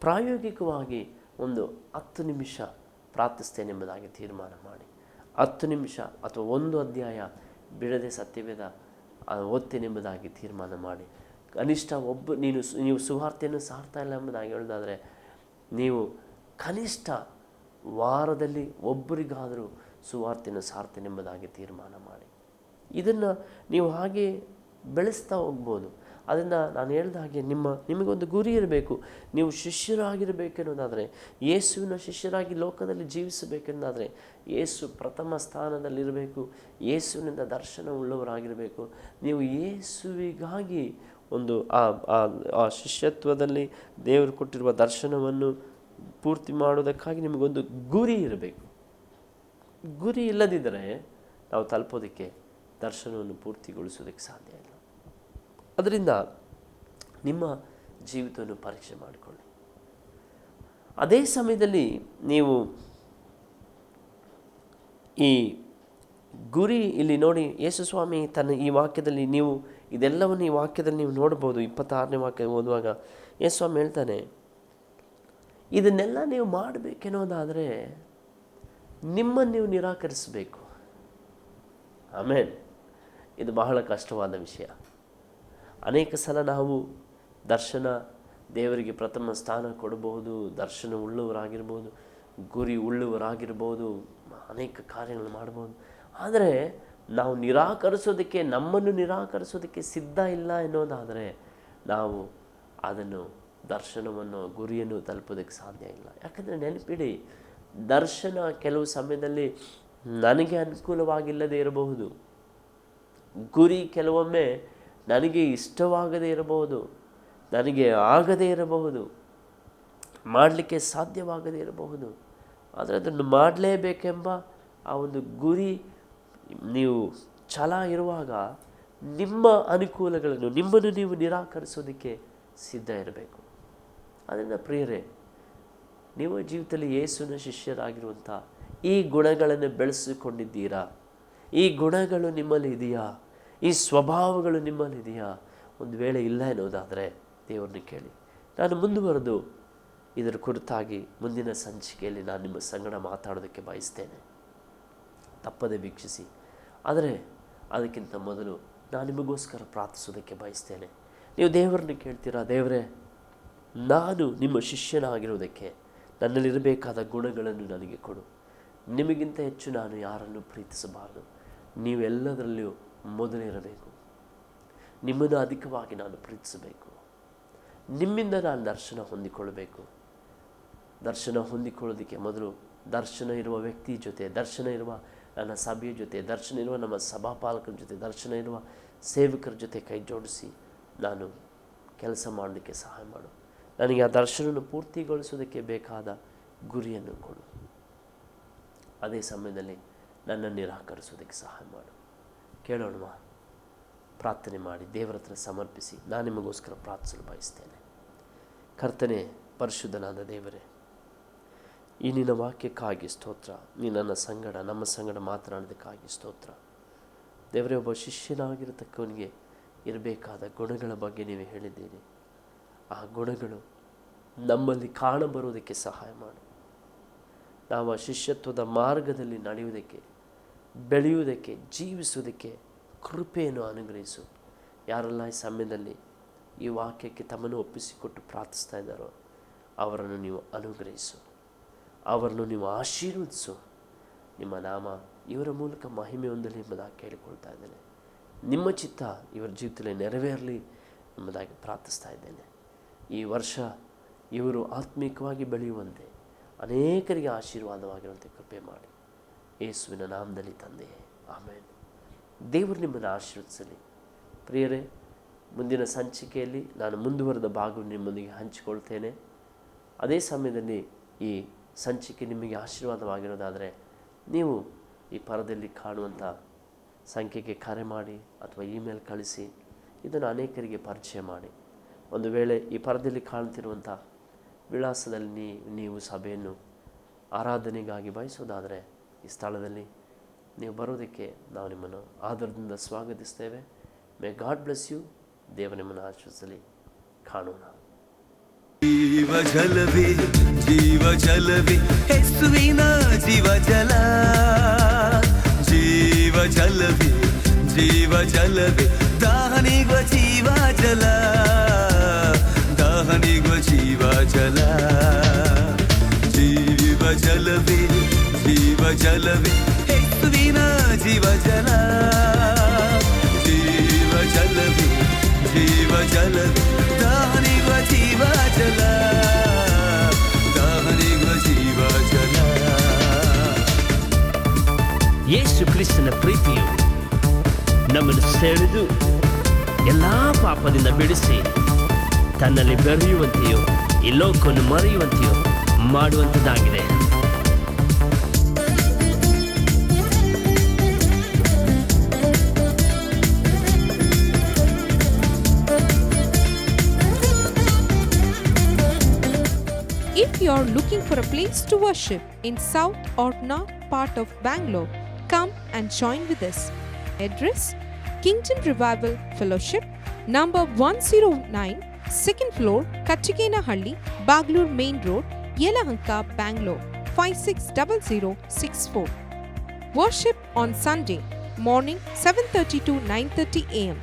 ಪ್ರಾಯೋಗಿಕವಾಗಿ ಒಂದು 10 ನಿಮಿಷ ಪ್ರಾರ್ಥಿಸ್ತೇನೆಂಬುದಾಗಿ ತೀರ್ಮಾನ ಮಾಡಿ. 10 ನಿಮಿಷ ಅಥವಾ 1 ಅಧ್ಯಾಯ ಬಿಡದೆ ಸತ್ಯವೇದ ಓದ್ತೇನೆಂಬುದಾಗಿ ತೀರ್ಮಾನ ಮಾಡಿ. ಕನಿಷ್ಠ ನೀವು ಸುವಾರ್ತೆಯನ್ನು ಸಾರ್ತಾ ಇಲ್ಲ ಎಂಬುದಾಗಿ ಹೇಳೋದಾದರೆ, ನೀವು ಕನಿಷ್ಠ ವಾರದಲ್ಲಿ ಒಬ್ಬರಿಗಾದರೂ ಸುವಾರ್ತೆಯನ್ನು ಸಾರ್ತೇನೆಂಬುದಾಗಿ ತೀರ್ಮಾನ ಮಾಡಿ. ಇದನ್ನು ನೀವು ಹಾಗೆ ಬೆಳೆಸ್ತಾ ಹೋಗ್ಬೋದು. ಅದರಿಂದ ನಾನು ಹೇಳಿದ ಹಾಗೆ ನಿಮಗೊಂದು ಗುರಿ ಇರಬೇಕು. ನೀವು ಶಿಷ್ಯರಾಗಿರಬೇಕೆನ್ನೋದಾದರೆ, ಯೇಸುವಿನ ಶಿಷ್ಯರಾಗಿ ಲೋಕದಲ್ಲಿ ಜೀವಿಸಬೇಕೆನ್ನೋದಾದರೆ, ಯೇಸು ಪ್ರಥಮ ಸ್ಥಾನದಲ್ಲಿರಬೇಕು. ಯೇಸುವಿನಿಂದ ದರ್ಶನ ಉಳ್ಳವರಾಗಿರಬೇಕು. ನೀವು ಯೇಸುವಿಗಾಗಿ ಒಂದು ಆ ಶಿಷ್ಯತ್ವದಲ್ಲಿ ದೇವರು ಕೊಟ್ಟಿರುವ ದರ್ಶನವನ್ನು ಪೂರ್ತಿ ಮಾಡೋದಕ್ಕಾಗಿ ನಿಮಗೊಂದು ಗುರಿ ಇರಬೇಕು. ಗುರಿ ಇಲ್ಲದಿದ್ದರೆ ನಾವು ತಲುಪೋದಕ್ಕೆ, ದರ್ಶನವನ್ನು ಪೂರ್ತಿಗೊಳಿಸೋದಕ್ಕೆ ಸಾಧ್ಯ ಇಲ್ಲ. ಅದರಿಂದ ನಿಮ್ಮ ಜೀವಿತವನ್ನು ಪರೀಕ್ಷೆ ಮಾಡಿಕೊಳ್ಳಿ. ಅದೇ ಸಮಯದಲ್ಲಿ ನೀವು ಈ ಗುರಿ, ಇಲ್ಲಿ ನೋಡಿ, ಯೇಸು ಸ್ವಾಮಿ ತನ್ನ ಈ ವಾಕ್ಯದಲ್ಲಿ ಇದೆಲ್ಲವನ್ನು ಈ ವಾಕ್ಯದಲ್ಲಿ ನೀವು ನೋಡ್ಬೋದು. 26ನೇ ವಾಕ್ಯ ಓದುವಾಗ ಯೇಸು ಸ್ವಾಮಿ ಹೇಳ್ತಾನೆ, ಇದನ್ನೆಲ್ಲ ನೀವು ಮಾಡಬೇಕೆನ್ನೋದಾದರೆ ನಿಮ್ಮನ್ನು ನೀವು ನಿರಾಕರಿಸಬೇಕು. ಆಮೇಲೆ ಇದು ಬಹಳ ಕಷ್ಟವಾದ ವಿಷಯ. ಅನೇಕ ಸಲ ನಾವು ದೇವರಿಗೆ ಪ್ರಥಮ ಸ್ಥಾನ ಕೊಡಬಹುದು, ದರ್ಶನ ಉಳ್ಳವರಾಗಿರ್ಬೋದು, ಗುರಿ ಉಳ್ಳವರಾಗಿರ್ಬೋದು, ಅನೇಕ ಕಾರ್ಯಗಳು ಮಾಡ್ಬೋದು. ಆದರೆ ನಾವು ನಮ್ಮನ್ನು ನಿರಾಕರಿಸೋದಕ್ಕೆ ಸಿದ್ಧ ಇಲ್ಲ ಎನ್ನುವುದಾದರೆ ನಾವು ಅದನ್ನು ದರ್ಶನವನ್ನು, ಗುರಿಯನ್ನು ತಲುಪೋದಕ್ಕೆ ಸಾಧ್ಯ ಇಲ್ಲ. ಯಾಕಂದರೆ ನೆನಪಿಡಿ, ದರ್ಶನ ಕೆಲವು ಸಮಯದಲ್ಲಿ ನನಗೆ ಅನುಕೂಲವಾಗಿಲ್ಲದೆ ಇರಬಹುದು. ಗುರಿ ಕೆಲವೊಮ್ಮೆ ನನಗೆ ಇಷ್ಟವಾಗದೇ ಇರಬಹುದು, ನನಗೆ ಆಗದೇ ಇರಬಹುದು, ಮಾಡಲಿಕ್ಕೆ ಸಾಧ್ಯವಾಗದೇ ಇರಬಹುದು. ಆದರೆ ಅದನ್ನು ಮಾಡಲೇಬೇಕೆಂಬ ಆ ಒಂದು ಗುರಿ ನೀವು ಛಲ ಇರುವಾಗ ನಿಮ್ಮ ಅನುಕೂಲಗಳನ್ನು, ನಿಮ್ಮನ್ನು ನೀವು ನಿರಾಕರಿಸೋದಕ್ಕೆ ಸಿದ್ಧ ಇರಬೇಕು. ಅದರಿಂದ ಪ್ರಿಯರೇ, ನೀವು ಜೀವಿತದಲ್ಲಿ ಯೇಸುವಿನ ಶಿಷ್ಯರಾಗಿರುವಂಥ ಈ ಗುಣಗಳನ್ನು ಬೆಳೆಸಿಕೊಂಡಿದ್ದೀರಾ? ಈ ಗುಣಗಳು ನಿಮ್ಮಲ್ಲಿ ಇದೆಯಾ? ಈ ಸ್ವಭಾವಗಳು ನಿಮ್ಮಲ್ಲಿ ಇದೆಯಾ? ಒಂದು ವೇಳೆ ಇಲ್ಲ ಎನ್ನುವುದಾದರೆ ದೇವರನ್ನು ಕೇಳಿ. ನಾನು ಮುಂದುವರೆದು ಇದರ ಕುರಿತಾಗಿ ಮುಂದಿನ ಸಂಚಿಕೆಯಲ್ಲಿ ನಾನು ನಿಮ್ಮ ಸಂಗಡ ಮಾತಾಡೋದಕ್ಕೆ ಬಯಸ್ತೇನೆ. ತಪ್ಪದೆ ವೀಕ್ಷಿಸಿ. ಆದರೆ ಅದಕ್ಕಿಂತ ಮೊದಲು ನಾನು ನಿಮಗೋಸ್ಕರ ಪ್ರಾರ್ಥಿಸೋದಕ್ಕೆ ಬಯಸ್ತೇನೆ. ನೀವು ದೇವರನ್ನು ಕೇಳ್ತೀರಾ, ದೇವರೇ, ನಾನು ನಿಮ್ಮ ಶಿಷ್ಯನಾಗಿರೋದಕ್ಕೆ ನನ್ನಲ್ಲಿರಬೇಕಾದ ಗುಣಗಳನ್ನು ನನಗೆ ಕೊಡು. ನಿಮಗಿಂತ ಹೆಚ್ಚು ನಾನು ಯಾರನ್ನು ಪ್ರೀತಿಸಬಾರದು. ನೀವೆಲ್ಲದರಲ್ಲಿಯೂ ಮೊದಲಿರಬೇಕು. ನಿಮ್ಮನ್ನು ಅಧಿಕವಾಗಿ ನಾನು ಪ್ರೀತಿಸಬೇಕು. ನಿಮ್ಮಿಂದ ನಾನು ದರ್ಶನ ಹೊಂದಿಕೊಳ್ಳಬೇಕು. ದರ್ಶನ ಹೊಂದಿಕೊಳ್ಳೋದಕ್ಕೆ ಮೊದಲು ದರ್ಶನ ಇರುವ ವ್ಯಕ್ತಿ ಜೊತೆ, ದರ್ಶನ ಇರುವ ನನ್ನ ಸಭೆಯ ಜೊತೆ, ದರ್ಶನ ಇರುವ ನಮ್ಮ ಸಭಾಪಾಲಕರ ಜೊತೆ, ದರ್ಶನ ಇರುವ ಸೇವಕರ ಜೊತೆ ಕೈ ಜೋಡಿಸಿ ನಾನು ಕೆಲಸ ಮಾಡಲಿಕ್ಕೆ ಸಹಾಯ ಮಾಡು. ನನಗೆ ಆ ದರ್ಶನವನ್ನು ಪೂರ್ತಿಗೊಳಿಸೋದಕ್ಕೆ ಬೇಕಾದ ಗುರಿಯನ್ನು ಕೊಡು. ಅದೇ ಸಮಯದಲ್ಲಿ ನನ್ನನ್ನು ನಿರಾಕರಿಸೋದಕ್ಕೆ ಸಹಾಯ ಮಾಡು. ಕೇಳೋಣ, ಪ್ರಾರ್ಥನೆ ಮಾಡಿ ದೇವರ ಹತ್ರ ಸಮರ್ಪಿಸಿ ನಾನು ನಿಮಗೋಸ್ಕರ ಪ್ರಾರ್ಥಿಸಲು ಬಯಸ್ತೇನೆ. ಕರ್ತನೇ, ಪರಿಶುದ್ಧನಾದ ದೇವರೇ, ಈ ನಿನ್ನ ವಾಕ್ಯಕ್ಕಾಗಿ ಸ್ತೋತ್ರ. ನೀ ನನ್ನ ಸಂಗಡ, ನಮ್ಮ ಸಂಗಡ ಮಾತನಾಡೋದಕ್ಕಾಗಿ ಸ್ತೋತ್ರ. ದೇವರೇ, ಒಬ್ಬ ಶಿಷ್ಯನಾಗಿರತಕ್ಕವನಿಗೆ ಇರಬೇಕಾದ ಗುಣಗಳ ಬಗ್ಗೆ ನೀವು ಹೇಳಿದ್ದೀರಿ. ಆ ಗುಣಗಳು ನಮ್ಮಲ್ಲಿ ಕಾಣಬರುವುದಕ್ಕೆ ಸಹಾಯ ಮಾಡು. ನಾವು ಆ ಶಿಷ್ಯತ್ವದ ಮಾರ್ಗದಲ್ಲಿ ನಡೆಯುವುದಕ್ಕೆ, ಬೆಳೆಯುವುದಕ್ಕೆ, ಜೀವಿಸುವುದಕ್ಕೆ ಕೃಪೆಯನ್ನು ಅನುಗ್ರಹಿಸು. ಯಾರೆಲ್ಲ ಈ ಸಮಯದಲ್ಲಿ ಈ ವಾಕ್ಯಕ್ಕೆ ತಮ್ಮನ್ನು ಒಪ್ಪಿಸಿಕೊಟ್ಟು ಪ್ರಾರ್ಥಿಸ್ತಾ ಇದ್ದಾರೋ ಅವರನ್ನು ನೀವು ಅನುಗ್ರಹಿಸು, ಅವರನ್ನು ನೀವು ಆಶೀರ್ವದಿಸು. ನಿಮ್ಮ ನಾಮ ಇವರ ಮೂಲಕ ಮಹಿಮೆ ಹೊಂದಲಿ ಎಂಬುದಾಗಿ ಕೇಳಿಕೊಳ್ತಾ ಇದ್ದೇನೆ. ನಿಮ್ಮ ಚಿತ್ತ ಇವರ ಜೀವಿತದಲ್ಲಿ ನೆರವೇರಲಿ ಎಂಬುದಾಗಿ ಪ್ರಾರ್ಥಿಸ್ತಾ ಇದ್ದೇನೆ. ಈ ವರ್ಷ ಇವರು ಆತ್ಮೀಕವಾಗಿ ಬೆಳೆಯುವಂತೆ, ಅನೇಕರಿಗೆ ಆಶೀರ್ವಾದವಾಗಿರುವಂತೆ ಕೃಪೆ ಮಾಡಿ. ಯೇಸುವಿನ ನಾಮದಲ್ಲಿ ತಂದೆಯೇ, ಆಮೇನ್. ದೇವರು ನಿಮ್ಮನ್ನು ಆಶೀರ್ವದಿಸಲಿ. ಪ್ರಿಯರೇ, ಮುಂದಿನ ಸಂಚಿಕೆಯಲ್ಲಿ ನಾನು ಮುಂದುವರೆದ ಭಾಗವನ್ನು ನಿಮ್ಮೊಂದಿಗೆ ಹಂಚಿಕೊಳ್ತೇನೆ. ಅದೇ ಸಮಯದಲ್ಲಿ ಈ ಸಂಚಿಕೆ ನಿಮಗೆ ಆಶೀರ್ವಾದವಾಗಿರೋದಾದರೆ ನೀವು ಈ ಪರದಲ್ಲಿ ಕಾಣುವಂಥ ಸಂಖ್ಯೆಗೆ ಕರೆ ಮಾಡಿ ಅಥವಾ ಇಮೇಲ್ ಕಳಿಸಿ ಇದನ್ನು ಅನೇಕರಿಗೆ ಪರಿಚಯ ಮಾಡಿ. ಒಂದು ವೇಳೆ ಈ ಪರದಲ್ಲಿ ಕಾಣ್ತಿರುವಂಥ ವಿಳಾಸದಲ್ಲಿ ನೀವು ಸಭೆಯನ್ನು ಆರಾಧನೆಗಾಗಿ ಬಯಸೋದಾದರೆ ಈ ಸ್ಥಳದಲ್ಲಿ ನೀವು ಬರೋದಕ್ಕೆ ನಾವು ನಿಮ್ಮನ್ನು ಆದರದಿಂದ ಸ್ವಾಗತಿಸ್ತೇವೆ. May God bless you. ದೇವ ನಿಮ್ಮನ್ನು ಆಶೀರ್ವದಿಸಲಿ. ಕಾಣೋಣ. ಜೀವ ಜಲವೇ, ಜೀವ ಜಲವೇ, ಯೇಸುವಿನ ಜೀವ ಜಲ. ಜೀವ ಜಲವೇ, ಜೀವ ಜಲವೇ, ದಾಹನಿಗುವ ಜೀವ ಜಲ, ದಾಹನಿಗುವ ಜೀವ ಜಲ. ಜೀವ ಜಲವೇ, ಜೀವ ಜಲವೇ, ಯೇಸುವಿನ ಜೀವ ಜಲ. ಜೀವ ಜಲವೇ, ಜೀವ ಜಲವೇ, ದಾಹನಿಗುವ ಜೀವ ಜಲ, ದಾಹನಿಗುವ ಜೀವ ಜಲ. ಯೇಸು ಕ್ರಿಸ್ತನ ಪ್ರೀತಿಯು ನಮ್ಮನ್ನು ಸೆಳೆದು ಎಲ್ಲ ಪಾಪದಿಂದ ಬಿಡಿಸಿ ತನ್ನಲ್ಲಿ ಬೆರೆಯುವಂತೆಯೋ ಈ ಲೋಕವನ್ನು ಮರೆಯುವಂತೆಯೋ ಮಾಡುವಂಥದ್ದಾಗಿದೆ. If you are looking for a place to worship in South or North part of Bangalore, come and join with us. Address: Kingdom Revival Fellowship, number 109, 2nd floor, Kachikena-Halli, Bangalore Main Road, Yelahanka, Bangalore 560064. Worship on Sunday morning 7:30 to 9:30 a.m.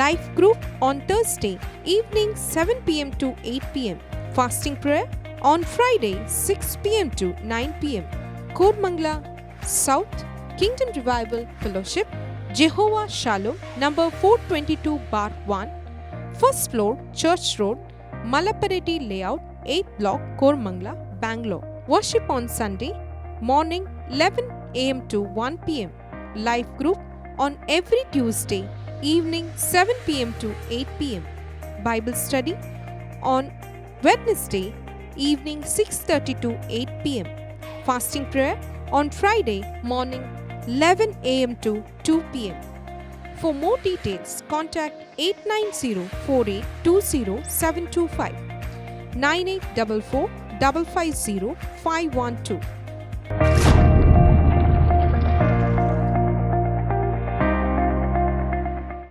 Life group on Thursday evening 7 p.m. to 8 p.m. Fasting prayer on Friday 6 p.m. to 9 p.m. Kormangla South, Kingdom Revival Fellowship, Jehovah Shalom, number 422 bar 1, 1st floor, Church Road, Malapareddy Layout, 8th block, Kormangla, Bangalore. Worship on Sunday morning 11 a.m. to 1 p.m. Life group on every Tuesday evening 7 p.m. to 8 p.m. Bible study on Wednesday evening 6:30 to 8 p.m. Fasting prayer on Friday morning 11 a.m. to 2 p.m. For more details, contact 890-4820-725, 9844 550 512.